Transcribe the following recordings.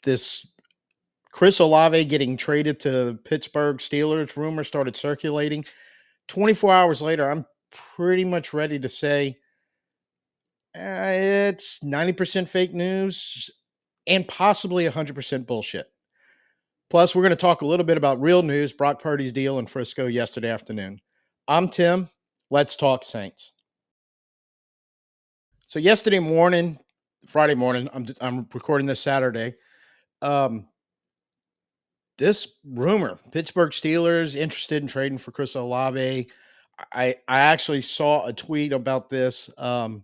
this Chris Olave getting traded to the Pittsburgh Steelers rumor started circulating. 24 hours later, I'm pretty much ready to say it's 90% fake news and possibly 100% bullshit. Plus, we're going to talk a little bit about real news, Brock Purdy's deal in Frisco yesterday afternoon. I'm Tim. Let's talk Saints. So yesterday morning, Friday morning, I'm recording this Saturday. Um, this rumor, Pittsburgh Steelers interested in trading for Chris Olave. I actually saw a tweet about this probably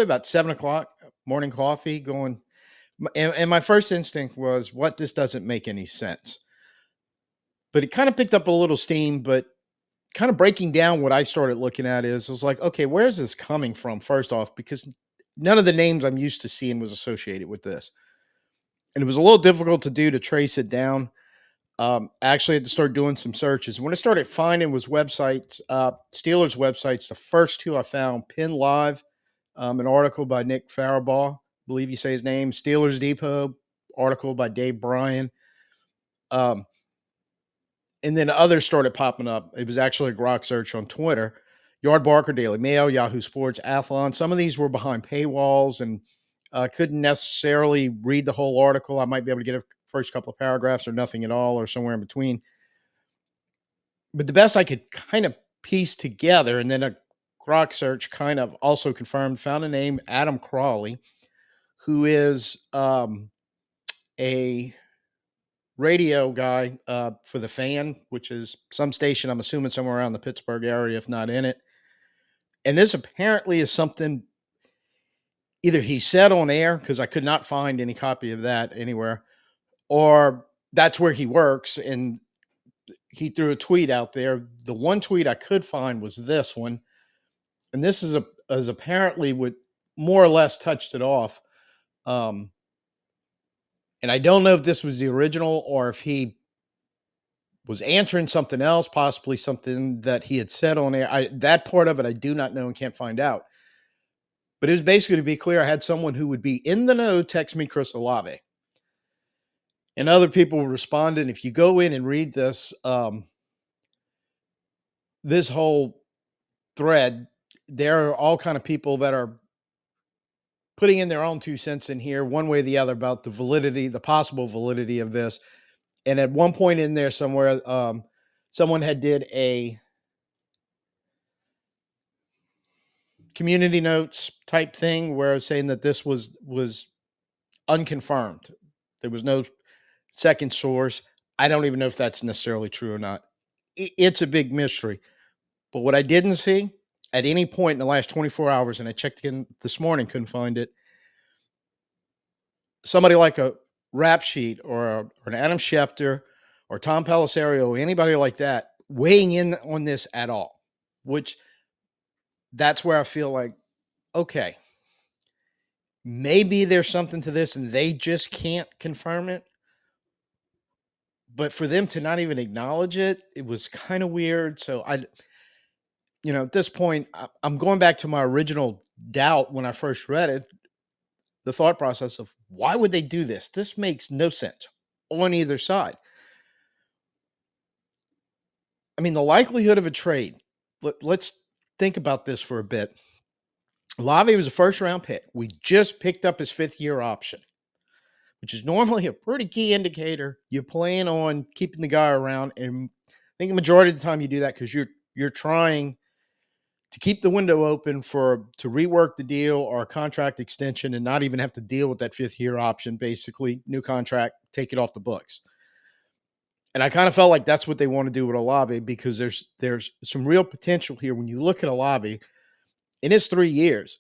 about 7 o'clock morning coffee going. And my first instinct was, what? This doesn't make any sense. But it kind of picked up a little steam. But kind of breaking down what I started looking at is, I was like, okay, where's this coming from? First off, because none of the names I'm used to seeing was associated with this. And it was a little difficult to do to trace it down. I actually had to start doing some searches. When I started finding was websites, Steelers websites. The first two I found, Pin Live, an article by Nick Farabaugh, I believe you say his name, Steelers Depot, article by Dave Bryan. Um, and then others started popping up. It was actually a grok search on Twitter. Yard Barker, Daily Mail, Yahoo Sports, Athlon. Some of these were behind paywalls and couldn't necessarily read the whole article. I might be able to get a first couple of paragraphs or nothing at all or somewhere in between. But the best I could kind of piece together, and then a grok search kind of also confirmed, found a name, Adam Crawley, who is a radio guy for the Fan, which is some station, I'm assuming somewhere around the Pittsburgh area, if not in it. And this apparently is something either he said on air, because I could not find any copy of that anywhere, or that's where he works. And he threw a tweet out there. The one tweet I could find was this one. And this is apparently what more or less touched it off. And I don't know if this was the original or if he was answering something else, possibly something that he had said on air. That part of it I do not know and can't find out. But it was basically, to be clear, I had someone who would be in the know text me Chris Olave. And other people responded. If you go in and read this, this whole thread, there are all kind of people that are putting in their own 2 cents in here, one way or the other, about the validity, the possible validity of this. And at one point in there somewhere, someone had did a community notes type thing where I was saying that this was unconfirmed. There was no second source. I don't even know if that's necessarily true or not. It's a big mystery. But what I didn't see at any point in the last 24 hours, and I checked in this morning, couldn't find it, somebody like a Rap Sheet or an Adam Schefter or Tom Pelissero, anybody like that, weighing in on this at all, which that's where I feel like, okay, maybe there's something to this and they just can't confirm it. But for them to not even acknowledge it, it was kind of weird. So at this point, I'm going back to my original doubt when I first read it, the thought process of why would they do this? This makes no sense on either side. I mean, the likelihood of a trade, let's think about this for a bit. Olave was a first round pick. We just picked up his 5th-year option, which is normally a pretty key indicator. You plan on keeping the guy around, and I think the majority of the time you do that because you're trying to keep the window open to rework the deal or a contract extension and not even have to deal with that 5th-year option. Basically, new contract, take it off the books. And I kind of felt like that's what they want to do with Olave, because there's some real potential here. When you look at Olave in his 3 years,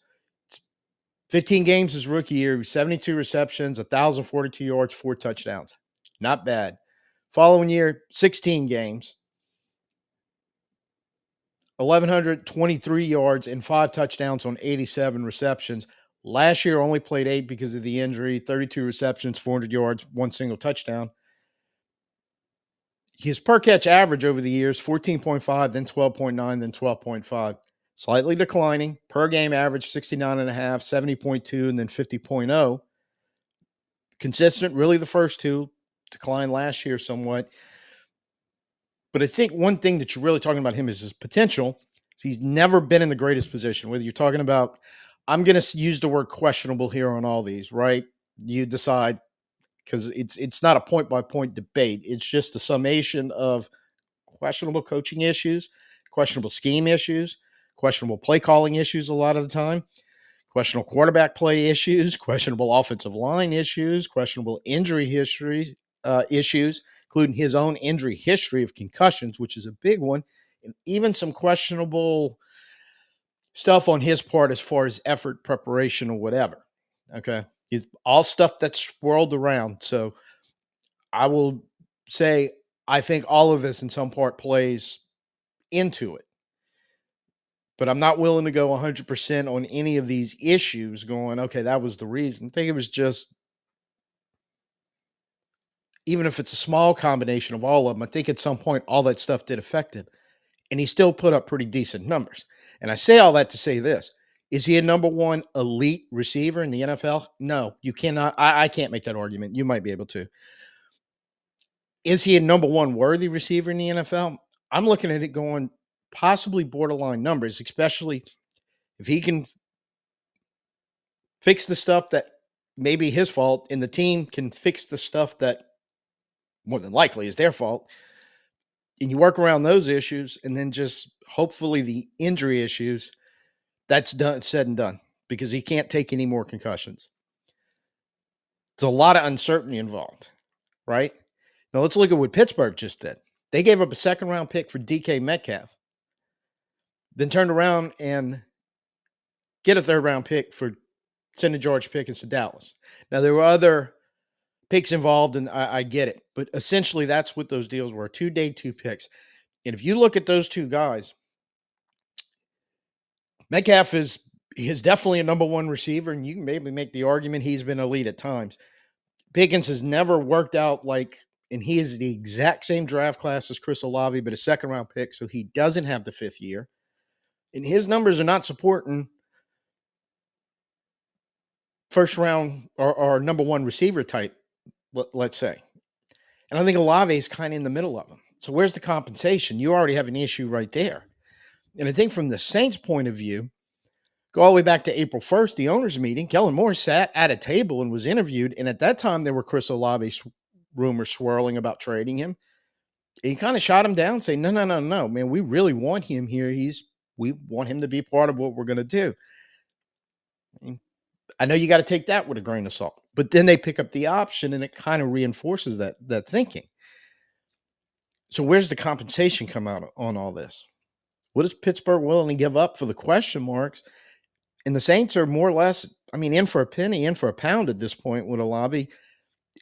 15 games his rookie year, 72 receptions, 1,042 yards, 4 touchdowns. Not bad. Following year, 16 games, 1,123 yards and 5 touchdowns on 87 receptions. Last year only played 8 because of the injury, 32 receptions, 400 yards, 1 single touchdown. His per catch average over the years, 14.5, then 12.9, then 12.5. slightly declining, per game average 69.5, 70.2, and then 50.0. Consistent, really the first two, declined last year somewhat. But I think one thing that you're really talking about him is his potential. He's never been in the greatest position. Whether you're talking about, I'm going to use the word questionable here on all these, right? You decide, because it's not a point by point debate. It's just a summation of questionable coaching issues, questionable scheme issues, questionable play calling issues a lot of the time, questionable quarterback play issues, questionable offensive line issues, questionable injury history issues, including his own injury history of concussions, which is a big one, and even some questionable stuff on his part as far as effort, preparation, or whatever. Okay. It's all stuff that's swirled around. So I will say, I think all of this in some part plays into it, but I'm not willing to go 100% on any of these issues going, okay, that was the reason. I think it was just, even if it's a small combination of all of them, I think at some point all that stuff did affect him. And he still put up pretty decent numbers. And I say all that to say this: is he a number one elite receiver in the NFL? No, you cannot. I can't make that argument. You might be able to. Is he a number one worthy receiver in the NFL? I'm looking at it going possibly borderline numbers, especially if he can fix the stuff that may be his fault and the team can fix the stuff that more than likely is their fault. And you work around those issues and then just hopefully the injury issues, that's done, said and done, because he can't take any more concussions. There's a lot of uncertainty involved, right? Now let's look at what Pittsburgh just did. They gave up a second round pick for DK Metcalf, then turned around and get a third round pick for sending George Pickens to Dallas. Now there were other picks involved, and I get it, but essentially that's what those deals were: 2 day 2 picks. And if you look at those two guys, Metcalf is definitely a number one receiver, and you can maybe make the argument he's been elite at times. Pickens has never worked out like, and he is the exact same draft class as Chris Olave, but a second round pick, so he doesn't have the 5th year. And his numbers are not supporting first round or number one receiver type, let's say. And I think Olave is kind of in the middle of them. So where's the compensation? You already have an issue right there. And I think from the Saints' point of view, go all the way back to April 1st, the owners' meeting, Kellen Moore sat at a table and was interviewed. And at that time, there were Chris Olave rumors swirling about trading him. He kind of shot him down, saying, no, no, no, no, man, we really want him here. We want him to be part of what we're going to do. I know you got to take that with a grain of salt, but then they pick up the option and it kind of reinforces that thinking. So where's the compensation come out on all this? What is Pittsburgh willing to give up for the question marks? And the Saints are more or less, I mean, in for a penny, in for a pound at this point with Olave.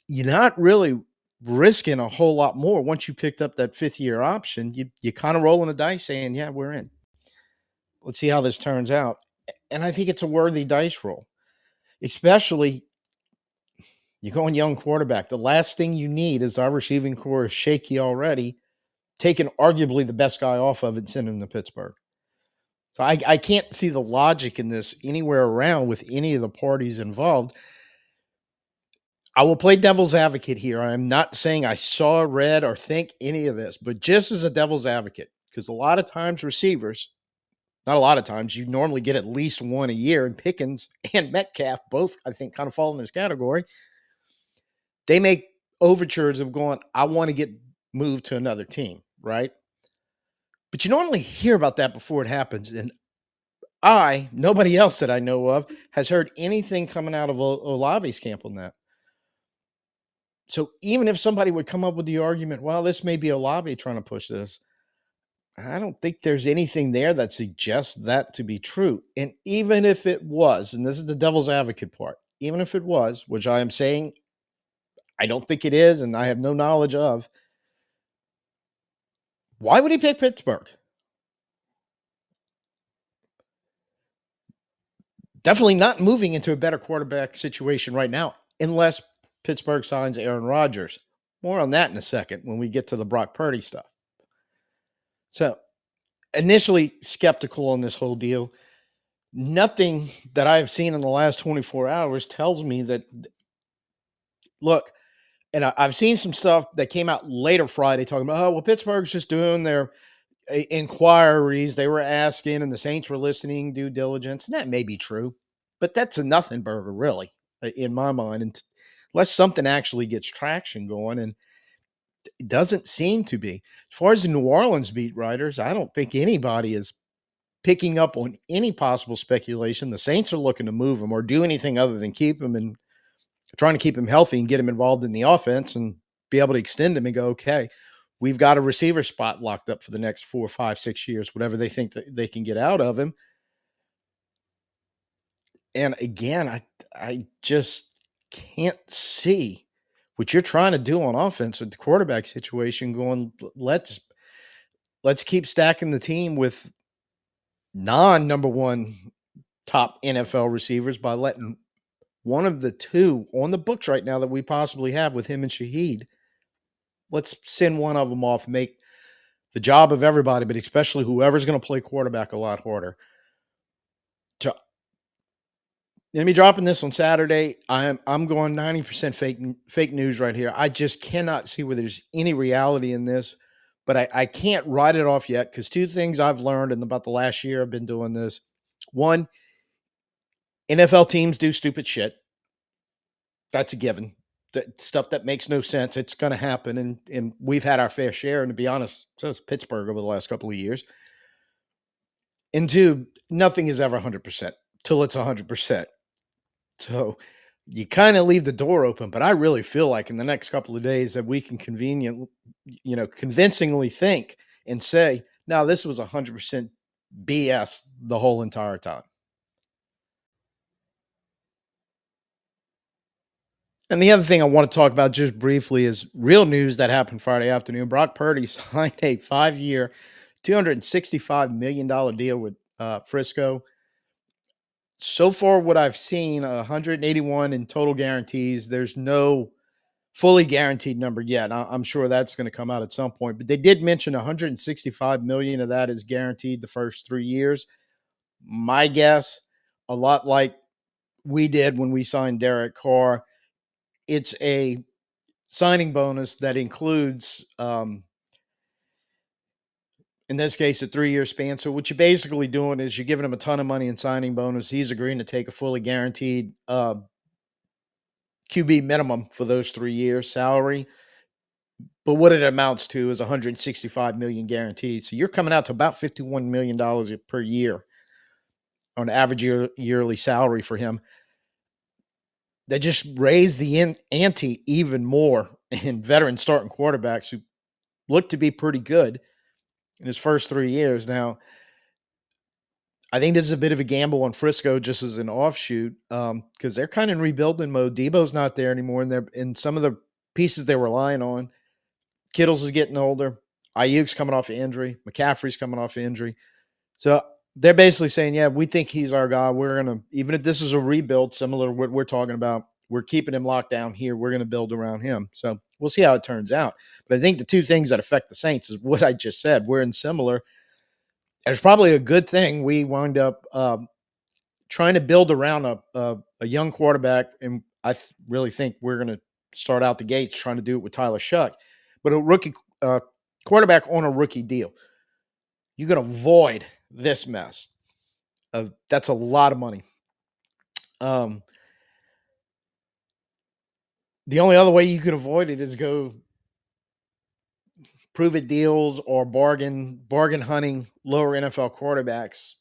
You're not really risking a whole lot more once you picked up that 5th year option. You kind of rolling the dice saying, yeah, we're in. Let's see how this turns out. And I think it's a worthy dice roll, especially you go on young quarterback. The last thing you need is our receiving core is shaky already, taking arguably the best guy off of it and sending him to Pittsburgh. So I can't see the logic in this anywhere around with any of the parties involved. I will play devil's advocate here. I'm not saying I saw, read, or think any of this, but just as a devil's advocate, because a lot of times receivers, not a lot of times, you normally get at least one a year, and Pickens and Metcalf both, I think, kind of fall in this category. They make overtures of going, I want to get moved to another team, right? But you normally hear about that before it happens. And nobody else that I know of, has heard anything coming out of Olave's camp on that. So even if somebody would come up with the argument, well, this may be Olave trying to push this, I don't think there's anything there that suggests that to be true. And even if it was, and this is the devil's advocate part, even if it was, which I am saying I don't think it is, and I have no knowledge of, why would he pick Pittsburgh? Definitely not moving into a better quarterback situation right now, unless Pittsburgh signs Aaron Rodgers. More on that in a second when we get to the Brock Purdy stuff. So initially skeptical on this whole deal. Nothing that I've seen in the last 24 hours tells me that, look, and I've seen some stuff that came out later Friday talking about, oh, well, Pittsburgh's just doing their inquiries. They were asking, and the Saints were listening, due diligence. And that may be true, but that's a nothing burger, really, in my mind. And unless something actually gets traction going, and it doesn't seem to be. As far as the New Orleans beat writers, I don't think anybody is picking up on any possible speculation. The Saints are looking to move him or do anything other than keep him and trying to keep him healthy and get him involved in the offense and be able to extend him and go, okay, we've got a receiver spot locked up for the next 4, 5, 6 years, whatever they think that they can get out of him. And again, I just can't see what you're trying to do on offense with the quarterback situation going, let's keep stacking the team with non number one top NFL receivers by letting one of the two on the books right now that we possibly have with him and Shaheed. Let's send one of them off, make the job of everybody, but especially whoever's going to play quarterback a lot harder. To Let me dropping this on Saturday. I'm going 90% fake news right here. I just cannot see where there's any reality in this, but I can't write it off yet because two things I've learned in about the last year I've been doing this. One, NFL teams do stupid shit. That's a given. Stuff that makes no sense. It's going to happen, and we've had our fair share. And to be honest, so has Pittsburgh over the last couple of years. And two, nothing is ever 100% till it's 100%. So you kind of leave the door open, but I really feel like in the next couple of days that we can convincingly think and say, no, this was 100% BS the whole entire time. And the other thing I want to talk about just briefly is real news that happened Friday afternoon. Brock Purdy signed a 5-year, $265 million deal with Frisco. So far, what I've seen, 181 in total guarantees. There's no fully guaranteed number yet. I'm sure that's going to come out at some point, but they did mention 165 million of that is guaranteed the first 3 years. My guess, a lot like we did when we signed Derek Carr, it's a signing bonus that includes, in this case, a 3-year span. So what you're basically doing is you're giving him a ton of money in signing bonus. He's agreeing to take a fully guaranteed QB minimum for those 3 years salary. But what it amounts to is 165 million guaranteed. So you're coming out to about $51 million per year on average yearly salary for him. That just raised the ante even more in veteran starting quarterbacks who look to be pretty good in his first 3 years. Now, I think this is a bit of a gamble on Frisco just as an offshoot because they're kind of in rebuilding mode. Debo's not there anymore, and they're in some of the pieces they're relying on. Kittle's is getting older. Ayuk's coming off of injury. McCaffrey's coming off of injury. So they're basically saying, yeah, we think he's our guy. We're going to, even if this is a rebuild, similar to what we're talking about, we're keeping him locked down here. We're going to build around him. So we'll see how it turns out. But I think the two things that affect the Saints is what I just said. We're in similar. And it's probably a good thing we wound up trying to build around a young quarterback. And really think we're going to start out the gates trying to do it with Tyler Shuck. But a rookie quarterback on a rookie deal. You can avoid this mess. That's a lot of money. Um, the only other way you can avoid it is go prove it deals or bargain hunting lower NFL quarterbacks.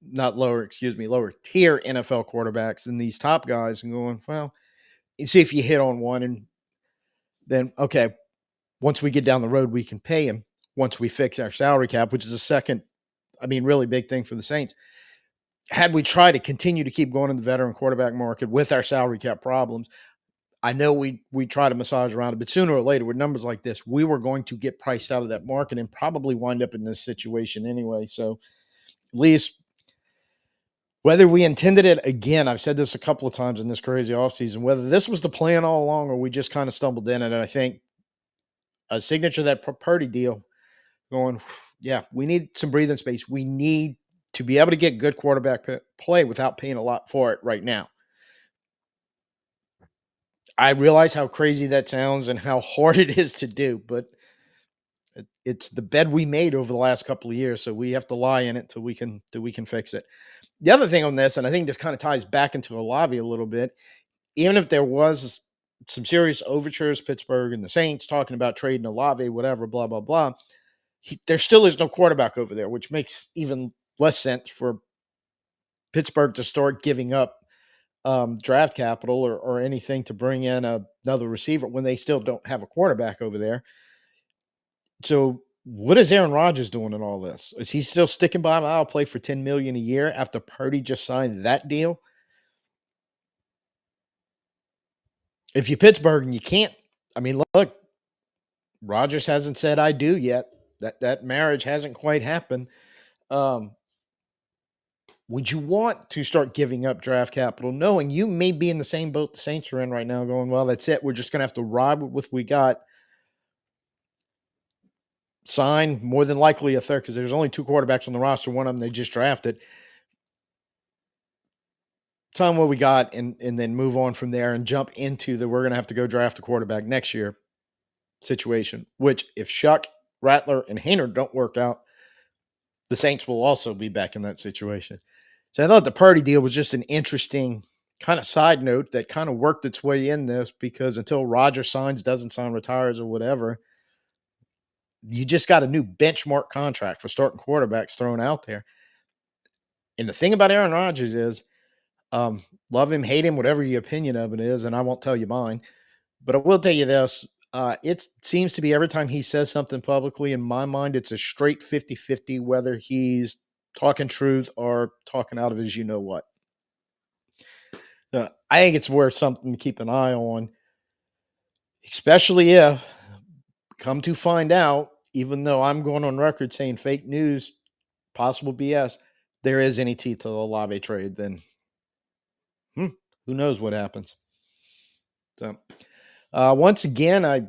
Not lower, excuse me, lower tier NFL quarterbacks than these top guys, and going, well, you see if you hit on one, and then okay, once we get down the road, we can pay him once we fix our salary cap, which is a second, really big thing for the Saints. Had we tried to continue to keep going in the veteran quarterback market with our salary cap problems, I know we try to massage around it, but sooner or later, with numbers like this, we were going to get priced out of that market and probably wind up in this situation anyway. So at least whether we intended it, again, I've said this a couple of times in this crazy offseason, whether this was the plan all along or we just kind of stumbled in it. And I think a signature that Purdy deal going, Yeah, we need some breathing space. We need to be able to get good quarterback play without paying a lot for it right now. I realize how crazy that sounds and how hard it is to do, but it's the bed we made over the last couple of years, so we have to lie in it till we can fix it. The other thing on this, and I think this kind of ties back into Olave a little bit, even if there was some serious overtures, Pittsburgh and the Saints talking about trading Olave, whatever, blah blah blah. There still is no quarterback over there, which makes even less sense for Pittsburgh to start giving up draft capital or anything to bring in another receiver when they still don't have a quarterback over there. So what is Aaron Rodgers doing in all this? Is he still sticking by? I'll play for 10 million a year after Purdy just signed that deal. If you're Pittsburgh and you can't, I mean, look, Rodgers hasn't said I do yet. That marriage hasn't quite happened. Um, would you want to start giving up draft capital, knowing you may be in the same boat the Saints are in right now, going, well, that's it. We're just going to have to ride with what we got, sign more than likely a third, because there's only two quarterbacks on the roster. One of them they just drafted. Tell them what we got, and then move on from there and jump into the we're going to have to go draft a quarterback next year situation, which if Shuck, Rattler, and Hayner don't work out, the Saints will also be back in that situation. So I thought the Purdy deal was just an interesting kind of side note that kind of worked its way in this, because until Roger signs, doesn't sign, retires, or whatever, you just got a new benchmark contract for starting quarterbacks thrown out there. And the thing about Aaron Rodgers is, love him, hate him, whatever your opinion of it is, and I won't tell you mine, but I will tell you this. It seems to be every time he says something publicly, in my mind, it's a straight 50-50, whether he's talking truth or talking out of his you know what. I think it's worth something to keep an eye on, especially if come to find out, even though I'm going on record saying fake news, possible BS, there is any teeth to the Olave trade, then who knows what happens. So, once again, I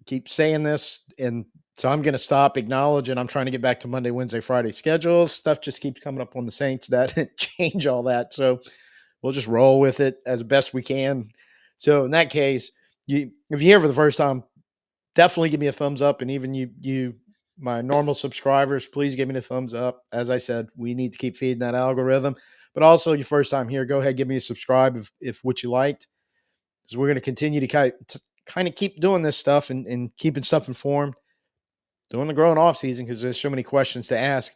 keep saying this, and so I'm going to stop acknowledging. I'm trying to get back to Monday, Wednesday, Friday schedules. Stuff just keeps coming up on the Saints that change all that. So we'll just roll with it as best we can. So in that case, if you're here for the first time, definitely give me a thumbs up, and even my normal subscribers, please give me a thumbs up. As I said, we need to keep feeding that algorithm. But also, your first time here, go ahead, give me a subscribe if what you liked, because we're going to continue to kind of keep doing this stuff and keeping stuff informed, doing the growing off season, because there's so many questions to ask.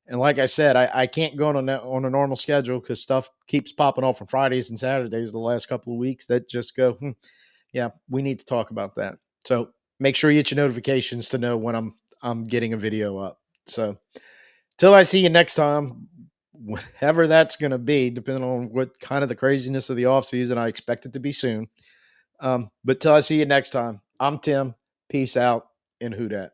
And like I said, I can't go on a normal schedule because stuff keeps popping off on Fridays and Saturdays the last couple of weeks that just go, yeah, we need to talk about that. So make sure you get your notifications to know when I'm getting a video up. So till I see you next time, whatever that's going to be, depending on what kind of the craziness of the off season, I expect it to be soon. But till I see you next time, I'm Tim. Peace out, and who dat.